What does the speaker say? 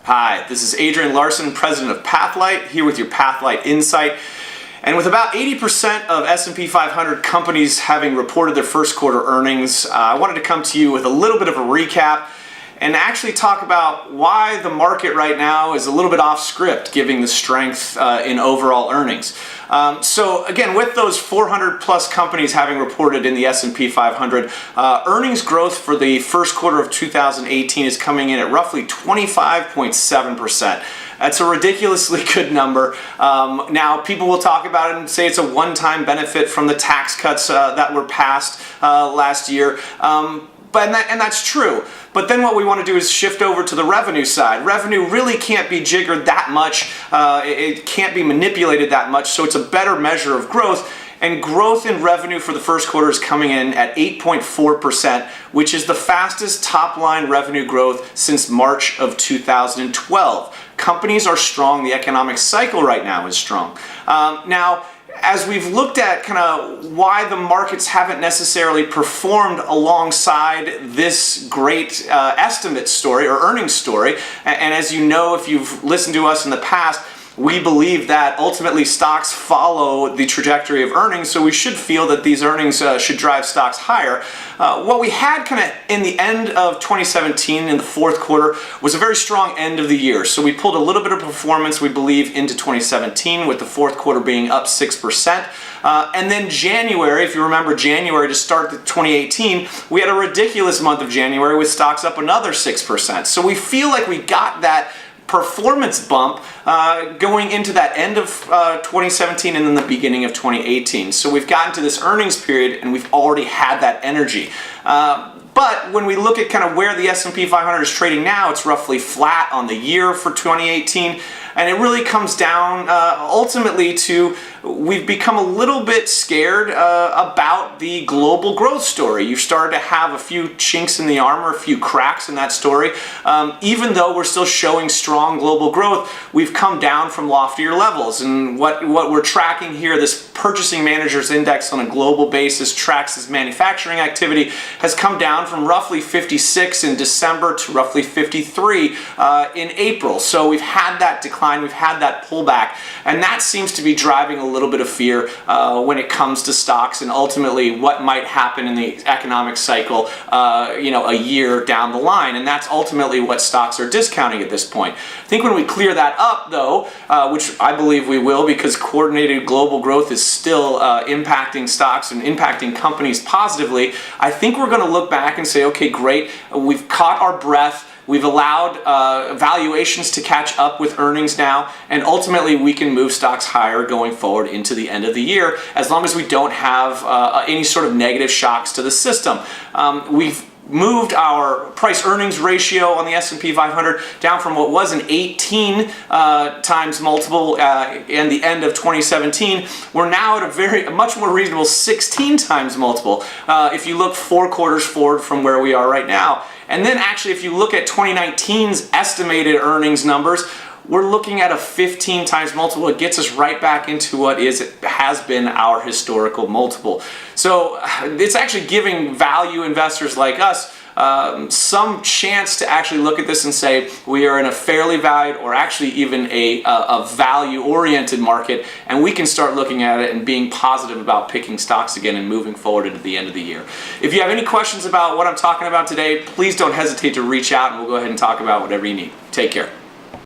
Hi, this is Adrian Larson, president of Pathlight, here with your Pathlight Insight. And with about 80% of S&P 500 companies having reported their first quarter earnings, I wanted to come to you with a little bit of a recap and actually talk about why the market right now is a little bit off script, giving the strength in overall earnings. So again, with those 400 plus companies having reported in the S&P 500, earnings growth for the first quarter of 2018 is coming in at roughly 25.7%. That's a ridiculously good number. Now, people will talk about it and say it's a one-time benefit from the tax cuts that were passed last year. And that's true. But then what we want to do is shift over to the revenue side. Revenue really can't be jiggered that much. It can't be manipulated that much, so it's a better measure of growth. And growth in revenue for the first quarter is coming in at 8.4%, which is the fastest top-line revenue growth since March of 2012. Companies are strong. The economic cycle right now is strong. Now, as we've looked at kind of why the markets haven't necessarily performed alongside this great estimate story or earnings story, and as you know, if you've listened to us in the past, we believe that ultimately stocks follow the trajectory of earnings, so we should feel that these earnings should drive stocks higher. What we had kind of in the end of 2017, in the fourth quarter, was a very strong end of the year. So we pulled a little bit of performance, we believe, into 2017, with the fourth quarter being up 6%. And then January, if you remember January to start the 2018, we had a ridiculous month of January with stocks up another 6%. So we feel like we got that performance bump going into that end of 2017 and then the beginning of 2018. So we've gotten to this earnings period and we've already had that energy. But when we look at kind of where the S&P 500 is trading now, it's roughly flat on the year for 2018. And it really comes down ultimately to we've become a little bit scared about the global growth story. You've started to have a few chinks in the armor, a few cracks in that story. Even though we're still showing strong global growth, we've come down from loftier levels. And what we're tracking here, this Purchasing Managers Index on a global basis tracks this manufacturing activity, has come down from roughly 56 in December to roughly 53 in April. So we've had that decline, we've had that pullback, and that seems to be driving a little bit of fear when it comes to stocks and ultimately what might happen in the economic cycle a year down the line. And that's ultimately what stocks are discounting at this point. I think when we clear that up, though, which I believe we will, because coordinated global growth is still impacting stocks and impacting companies positively, I think we're going to look back and say, okay, great, we've caught our breath. We've allowed valuations to catch up with earnings now, and ultimately we can move stocks higher going forward into the end of the year, as long as we don't have any sort of negative shocks to the system. We've moved our price-earnings ratio on the S&P 500 down from what was an 18 times multiple in the end of 2017. We're now at a much more reasonable 16 times multiple if you look 4 quarters forward from where we are right now. And then actually, if you look at 2019's estimated earnings numbers, we're looking at a 15 times multiple. It gets us right back into what has been our historical multiple. So it's actually giving value investors like us some chance to actually look at this and say we are in a fairly valued or actually even a value-oriented market, and we can start looking at it and being positive about picking stocks again and moving forward into the end of the year. If you have any questions about what I'm talking about today, please don't hesitate to reach out and we'll go ahead and talk about whatever you need. Take care.